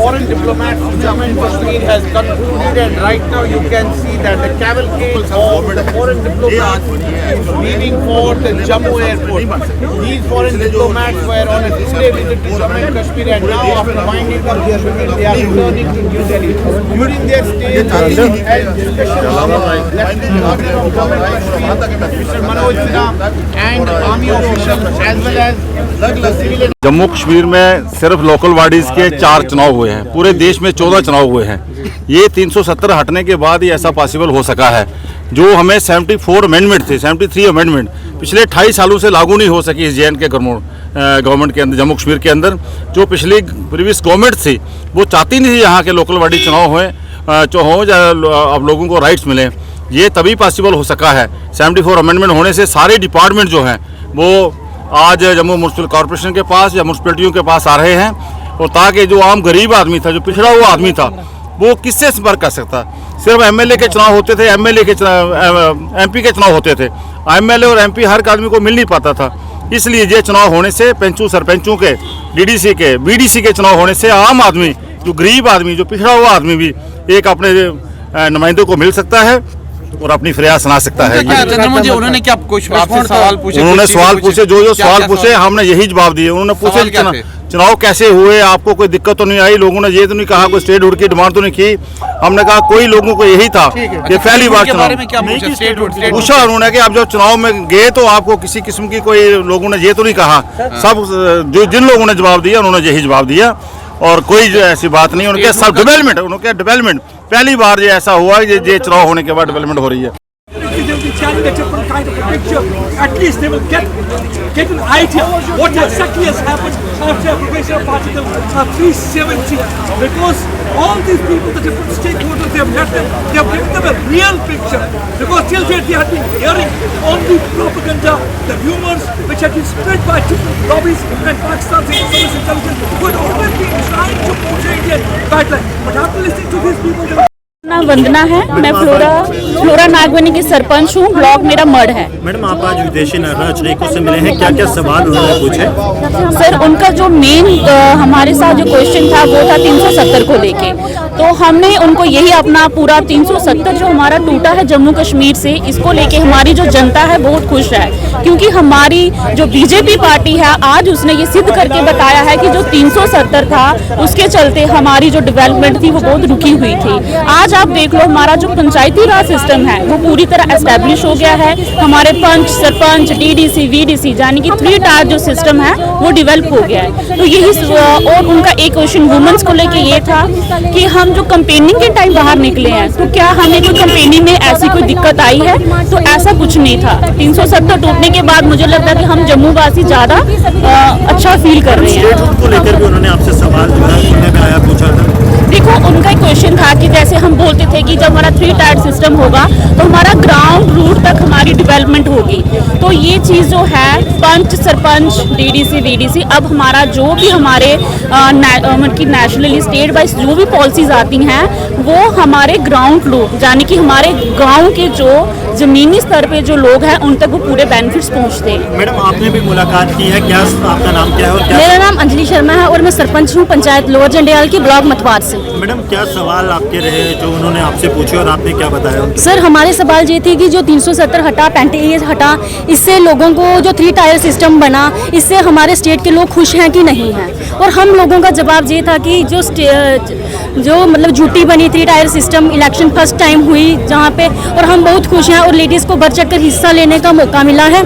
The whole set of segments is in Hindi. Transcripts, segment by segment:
Foreign diplomats to Jammu and Kashmir has concluded, and right now you can see that the cavalcade of the foreign diplomats is leaving for the Jammu airport. These foreign diplomats were on a 2-day visit to Jammu and Kashmir, and now after winding up their visit, they are returning to New Delhi. During their stay, and discussion with Lieutenant Governor of Jammu and Kashmir, Mr. Manoj Sinha, and army officials as well as civilian. Jammu Kashmir में सिर्फ लोकल बॉडीज़ के 4 चुनाव हुए हैं, पूरे देश में 14 चुनाव हुए हैं। ये 370 हटने के बाद ही ऐसा पॉसिबल हो सका है। जो हमें 74 अमेंडमेंट थे, 73 अमेंडमेंट पिछले 28 सालों से लागू नहीं हो सकी इस JNK गवर्नमेंट के अंदर, जम्मू कश्मीर के अंदर। जो पिछली प्रीवियस गवर्नमेंट थी वो चाहती नहीं थी यहाँ के लोकल बॉडी चुनाव हुए जो हों, अब लोगों को राइट्स मिलें। ये तभी पॉसिबल हो सका है। 74 अमेंडमेंट होने से सारे डिपार्टमेंट जो हैं वो आज जम्मू म्यूनसिपल कॉर्पोरेशन के पास या म्यूनसिपलिटियों के पास आ रहे हैं, और ताकि जो आम गरीब आदमी था, जो पिछड़ा हुआ आदमी था, वो किससे संपर्क कर सकता। सिर्फ MLA के चुनाव होते थे, MP के चुनाव होते थे। MLA और MP हर आदमी को मिल नहीं पाता था। इसलिए ये चुनाव होने से पंचों सरपंचों के, DDC के, BDC के चुनाव होने से आम आदमी, जो गरीब आदमी, जो पिछड़ा हुआ आदमी भी एक अपने नुमाइंदों को मिल सकता है और अपनी फरियाद सुना सकता है। उन्होंने क्या कुछ आपसे सवाल पूछे? उन्होंने सवाल पूछे, जो सवाल पूछे हमने यही जवाब दिए। उन्होंने पूछे चुनाव कैसे हुए, आपको कोई दिक्कत तो नहीं आई? लोगों ने ये तो नहीं कहा, कोई स्टेटहुड की डिमांड तो नहीं की। हमने कहा कोई लोगों को यही था कि पहली बार चुनाव पूछा उन्होंने कि आप जब चुनाव में गए तो आपको किसी किस्म की कोई, लोगों ने ये तो नहीं कहा। सब जिन लोगों ने जवाब दिया उन्होंने यही जवाब दिया, और कोई ऐसी बात नहीं। उनके सब डेवलपमेंट पहली बार ये ऐसा हुआ कि ये चुनाव होने के बाद डेवलपमेंट हो रही है। At least they will get an idea what exactly has happened after application of Article 370, because all these people, the different stakeholders, they have given them a real picture, because till date they had been hearing only propaganda, the rumors which had been spread by different lobbies and Pakistan's service intelligence, who had always been trying to portray Indian guidelines. But after listening to these people, नाम वंदना है, मैं फ्लोरा नागवनी की सरपंच हूँ। ब्लॉक मेरा मड है। मैडम, आप आज विदेशी राजनयिकों से मिले हैं, क्या क्या सवाल उन्होंने पूछे? सर, उनका जो मेन हमारे साथ जो क्वेश्चन था वो था 370 को लेके। तो हमने उनको यही अपना पूरा 370 जो हमारा टूटा है जम्मू कश्मीर से, इसको लेके हमारी जो जनता है बहुत खुश है, क्योंकि हमारी जो BJP पार्टी है आज उसने ये सिद्ध करके बताया है कि जो 370 था उसके चलते हमारी जो डेवलपमेंट थी वो बहुत रुकी हुई थी। आज आप देख लो, हमारा जो पंचायती राज सिस्टम है वो पूरी तरह एस्टेब्लिश हो गया है। हमारे पंच, सरपंच, DDC, VDC यानी कि 3 टायर जो सिस्टम है वो डेवलप हो गया है। तो यही, और उनका एक क्वेश्चन वुमेन्स को लेके ये था कि हम जो कंपेनिंग के टाइम बाहर निकले हैं तो क्या हमें कोई कंपेनिंग में ऐसी कोई दिक्कत आई है? तो ऐसा कुछ नहीं था। 370 टूटने के बाद मुझे लगता है कि हम जम्मू वासी ज़्यादा अच्छा फील कर रहे हैं। स्टेटहुड को लेकर भी उन्होंने आपसे सवाल पूछा था। देखो, उनका एक क्वेश्चन था कि जैसे हम बोलते थे कि जब हमारा 3 टायर सिस्टम होगा तो हमारा ग्राउंड रूट तक हमारी डेवलपमेंट होगी। तो ये चीज़ जो है पंच, सरपंच, DDC, VDC, अब हमारा जो भी हमारे नेशनली स्टेट वाइज जो भी पॉलिसीज आती हैं वो हमारे ग्राउंड लोग यानी कि हमारे गाँव के जो जमीनी स्तर पे जो लोग हैं उन तक वो पूरे बेनिफिट्स पहुंचते हैं। मैडम, आपने भी मुलाकात की है, क्या आपका नाम क्या है? और क्या? मेरा नाम अंजलि शर्मा है और मैं सरपंच हूँ पंचायत लोअर जंडियाल की, ब्लॉक मतवार से। मैडम, क्या सवाल आपके रहे जो उन्होंने आपसे पूछे और आपने क्या बताया? सर, हमारे सवाल ये थे कि जो 370 हटा, 35 हटा, इससे लोगों को जो 3 टायर सिस्टम बना, इससे हमारे स्टेट के लोग खुश हैं कि नहीं हैं? और हम लोगों का जवाब ये था कि जो मतलब झूठी बनी 3 tier system, election first time हुई जहाँ पे, और हम बहुत खुश हैं और लेडीज़ को बढ़ चढ़ कर हिस्सा लेने का मौका मिला है।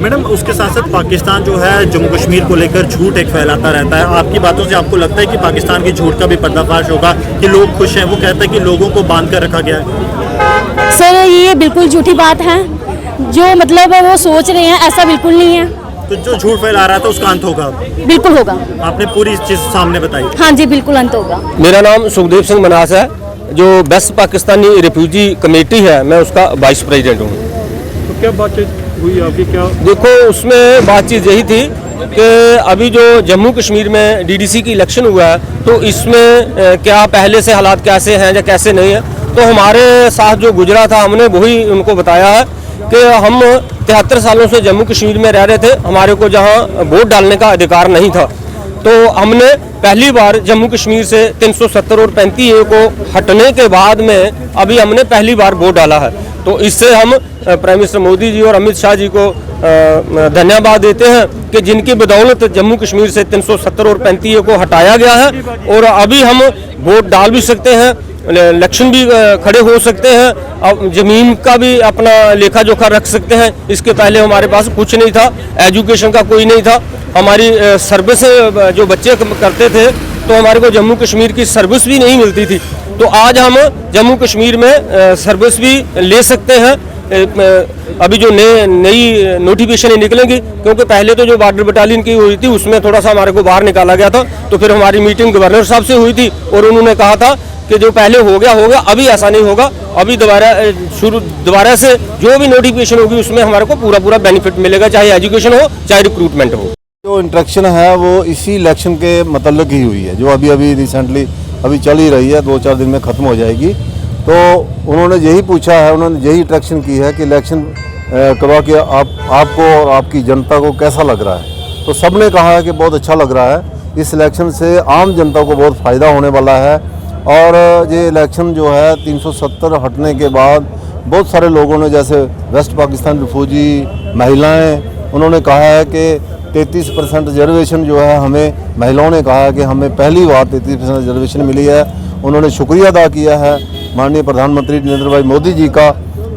मैडम, उसके साथ साथ पाकिस्तान जो है जम्मू कश्मीर को लेकर झूठ एक फैलाता रहता है। आपकी बातों से आपको लगता है कि पाकिस्तान की झूठ का भी पर्दाफाश होगा कि लोग खुश हैं? वो कहता है कि लोगों को बांध कर रखा गया है। सर, ये बिल्कुल झूठी बात है। जो मतलब वो सोच रहे हैं ऐसा बिल्कुल नहीं है। तो जो झूठ फैला रहा था उसका अंत होगा? बिल्कुल होगा। आपने पूरी चीज़ सामने बताई? हाँ जी, बिल्कुल अंत होगा। मेरा नाम सुखदेव सिंह मनास है, जो बेस्ट पाकिस्तानी रिफ्यूजी कमेटी है, मैं उसका वाइस प्रेसिडेंट हूँ। तो क्या बात है? हुई आपकी, क्या? देखो उसमें बातचीत यही थी कि अभी जो जम्मू कश्मीर में डीडीसी की इलेक्शन हुआ है तो इसमें क्या पहले से हालात कैसे हैं या कैसे नहीं है, तो हमारे साथ जो गुजरा था हमने वही उनको बताया है कि हम 73 सालों से जम्मू कश्मीर में रह रहे थे, हमारे को जहां वोट डालने का अधिकार नहीं था, तो हमने पहली बार जम्मू कश्मीर से 370 और 35A को हटने के बाद में अभी हमने पहली बार वोट डाला है। तो इससे हम प्राइम मिनिस्टर मोदी जी और अमित शाह जी को धन्यवाद देते हैं कि जिनकी बदौलत जम्मू कश्मीर से 370 और 35A को हटाया गया है और अभी हम वोट डाल भी सकते हैं, इलेक्शन भी खड़े हो सकते हैं, अब ज़मीन का भी अपना लेखा जोखा रख सकते हैं। इसके पहले हमारे पास कुछ नहीं था, एजुकेशन का कोई नहीं था, हमारी सर्विस जो बच्चे करते थे तो हमारे को जम्मू कश्मीर की सर्विस भी नहीं मिलती थी, तो आज हम जम्मू कश्मीर में सर्विस भी ले सकते हैं। अभी जो नई नोटिफिकेशन निकलेंगी, क्योंकि पहले तो जो बॉर्डर बटालियन की हुई थी उसमें थोड़ा सा हमारे को बाहर निकाला गया था, तो फिर हमारी मीटिंग गवर्नर साहब से हुई थी और उन्होंने कहा था कि जो पहले हो गया, अभी ऐसा नहीं होगा, अभी दोबारा से जो भी नोटिफिकेशन होगी उसमें हमारे को पूरा बेनिफिट मिलेगा, चाहे एजुकेशन हो चाहे रिक्रूटमेंट हो। जो इंट्रैक्शन है वो इसी इलेक्शन के मतलब ही हुई है, जो अभी रिसेंटली अभी चल ही रही है, 2-4 दिन में ख़त्म हो जाएगी। तो उन्होंने यही पूछा है, उन्होंने यही इंट्रैक्शन की है कि इलेक्शन करवा के आपको और आपकी जनता को कैसा लग रहा है। तो सब ने कहा है कि बहुत अच्छा लग रहा है, इस इलेक्शन से आम जनता को बहुत फ़ायदा होने वाला है। और ये इलेक्शन जो है 370 हटने के बाद बहुत सारे लोगों ने, जैसे वेस्ट पाकिस्तान रिफ्यूजी महिलाएँ, उन्होंने कहा है कि 33% रिजर्वेशन जो है, हमें महिलाओं ने कहा है कि हमें पहली बार 33% रिजर्वेशन मिली है। उन्होंने शुक्रिया अदा किया है माननीय प्रधानमंत्री नरेंद्र भाई मोदी जी का।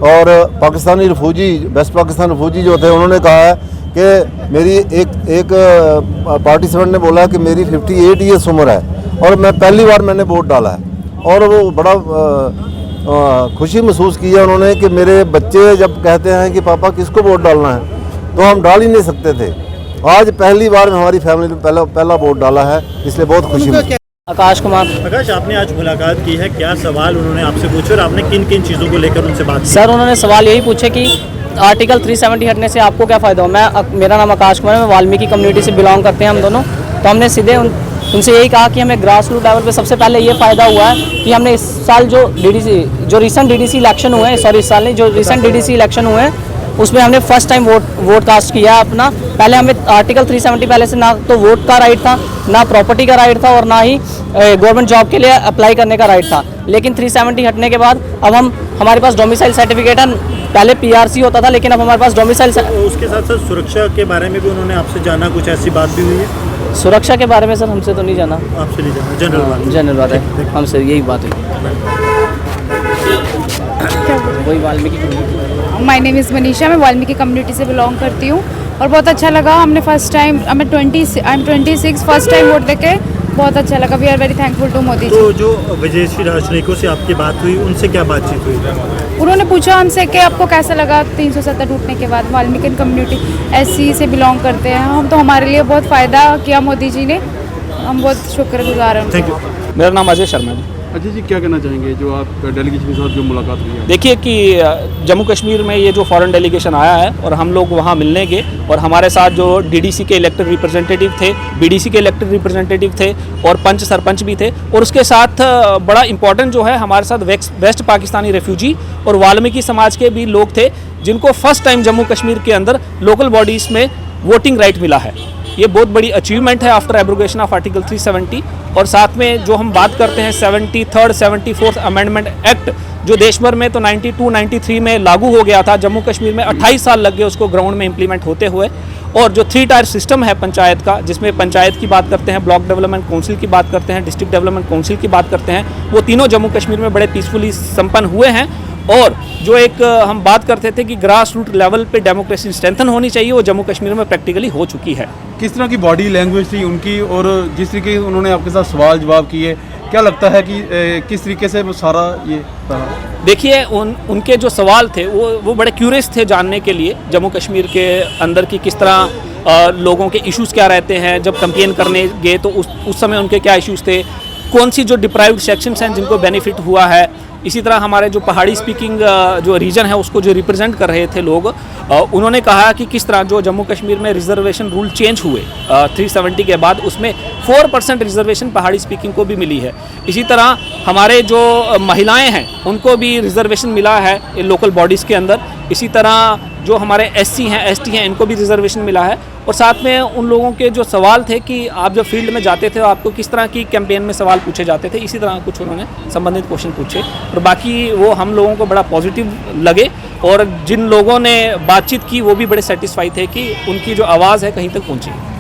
और Pakistani refugee, west Pakistan refugee जो थे, उन्होंने कहा है कि मेरी एक पार्टिसिपेंट ने बोला कि मेरी 58 ईयर्स उम्र है और मैं पहली बार मैंने वोट डाला है, और वो बड़ा खुशी महसूस किया उन्होंने कि मेरे बच्चे जब कहते हैं कि पापा किसको वोट डालना है, तो हम डाल ही नहीं सकते थे। आज पहली बार हमारी फैमिली ने पहला वोट डाला है, इसलिए बहुत खुशी हुई। आकाश कुमार। आकाश, आपने आज मुलाकात की है, क्या सवाल उन्होंने आपसे पूछे और आपने किन किन चीज़ों को लेकर उनसे बात की? सर उन्होंने सवाल यही पूछे कि आर्टिकल 370 हटने से आपको क्या फ़ायदा हो। मेरा नाम आकाश कुमार है, मैं वाल्मीकि कम्युनिटी से बिलोंग करते हैं हम दोनों। तो हमने सीधे उनसे यही कहा कि हमें ग्रास रूट लेवल पे सबसे पहले ये फ़ायदा हुआ है कि हमने इस साल जो रिसेंट डीडीसी इलेक्शन हुए हैं, सॉरी इस साल नहीं, जो रिसेंट डीडीसी इलेक्शन हुए हैं उसमें हमने फर्स्ट टाइम वोट कास्ट किया अपना। पहले हमें आर्टिकल 370 पहले से ना तो वोट का राइट था, ना प्रॉपर्टी का राइट था, और ना ही गवर्नमेंट जॉब के लिए अप्लाई करने का राइट था। लेकिन 370 हटने के बाद अब हमारे पास डोमिसाइल सर्टिफिकेट है, पहले पीआरसी होता था लेकिन अब हमारे पास डोमिसाइल। उसके साथ साथ सुरक्षा के बारे में भी उन्होंने आपसे जाना, कुछ ऐसी बात भी हुई है? सुरक्षा के बारे में सर हमसे तो नहीं जाना। आपसे नहीं जाना, जनरल बात है, हमसे यही बात है। वही Valmiki. My name is Manisha, मैं वाल्मीकि कम्युनिटी से बिलोंग करती हूँ और बहुत अच्छा लगा। हमने first time, I am 26 first time vote देके बहुत अच्छा लगा। We are very thankful to Modi ji. तो जो विदेशी राजनयिकों से आपकी बात हुई, उनसे क्या बातचीत हुई? उन्होंने पूछा हमसे कि आपको कैसा लगा 370 टूटने के बाद। वाल्मीकि कम्युनिटी एससी से बिलोंग करते हैं हम, तो हमारे लिए बहुत फ़ायदा किया मोदी जी ने, हम बहुत शुक्रगुजार हैं। Thank you. मेरा नाम अजय शर्मा है। अजय जी, क्या कहना चाहेंगे जो आप डेलीगेशन के साथ जो मुलाकात हुई है? देखिए कि जम्मू कश्मीर में ये जो फॉरेन डेलीगेशन आया है और हम लोग वहाँ मिलने गए, और हमारे साथ जो डीडीसी के इलेक्टेड रिप्रेजेंटेटिव थे, बीडीसी के इलेक्टेड रिप्रेजेंटेटिव थे और पंच सरपंच भी थे, और उसके साथ बड़ा इंपॉर्टेंट जो है हमारे साथ वेस्ट पाकिस्तानी रेफ्यूजी और वाल्मीकि समाज के भी लोग थे, जिनको फर्स्ट टाइम जम्मू कश्मीर के अंदर लोकल बॉडीज़ में वोटिंग राइट मिला है। ये बहुत बड़ी अचीवमेंट है आफ्टर एब्रोगेशन ऑफ आर्टिकल 370। और साथ में जो हम बात करते हैं 73rd 74th अमेंडमेंट एक्ट, जो देश भर में तो 92-93 में लागू हो गया था, जम्मू कश्मीर में 28 साल लग गए उसको ग्राउंड में इम्प्लीमेंट होते हुए। और जो 3 टायर सिस्टम है पंचायत का, जिसमें पंचायत की बात करते हैं, ब्लॉक डेवलपमेंट काउंसिल की बात करते हैं, डिस्ट्रिक्ट डेवलपमेंट काउंसिल की बात करते हैं, वो तीनों जम्मू कश्मीर में बड़े पीसफुली संपन्न हुए हैं। और जो एक हम बात करते थे कि ग्रास रूट लेवल पे डेमोक्रेसी स्ट्रेंथन होनी चाहिए, वो जम्मू कश्मीर में प्रैक्टिकली हो चुकी है। किस तरह की बॉडी लैंग्वेज थी उनकी, और जिस तरीके उन्होंने आपके साथ सवाल जवाब किए, क्या लगता है कि किस तरीके से वो सारा ये रहा? देखिए उनके जो सवाल थे वो बड़े क्यूरियस थे जानने के लिए, जम्मू कश्मीर के अंदर की किस तरह लोगों के इश्यूज़ क्या रहते हैं। जब कंपेन करने गए तो उस समय उनके क्या इश्यूज़ थे, कौन सी जो डिप्राइव्ड सेक्शंस हैं जिनको बेनिफिट हुआ है, इसी तरह हमारे जो पहाड़ी स्पीकिंग जो रीजन है उसको जो रिप्रेजेंट कर रहे थे लोग, उन्होंने कहा कि किस तरह जो जम्मू कश्मीर में रिजर्वेशन रूल चेंज हुए 370 के बाद, उसमें 4% रिजर्वेशन पहाड़ी स्पीकिंग को भी मिली है। इसी तरह हमारे जो महिलाएं हैं उनको भी रिजर्वेशन मिला है लोकल बॉडीज़ के अंदर। इसी तरह जो हमारे SC हैं ST हैं इनको भी रिजर्वेशन मिला है। और साथ में उन लोगों के जो सवाल थे कि आप जब फील्ड में जाते थे आपको किस तरह की कैंपेन में सवाल पूछे जाते थे, इसी तरह कुछ उन्होंने संबंधित क्वेश्चन पूछे। और बाकी वो हम लोगों को बड़ा पॉजिटिव लगे और जिन लोगों ने बातचीत की वो भी बड़े सेटिस्फाई थे कि उनकी जो आवाज़ है कहीं तक पहुँची।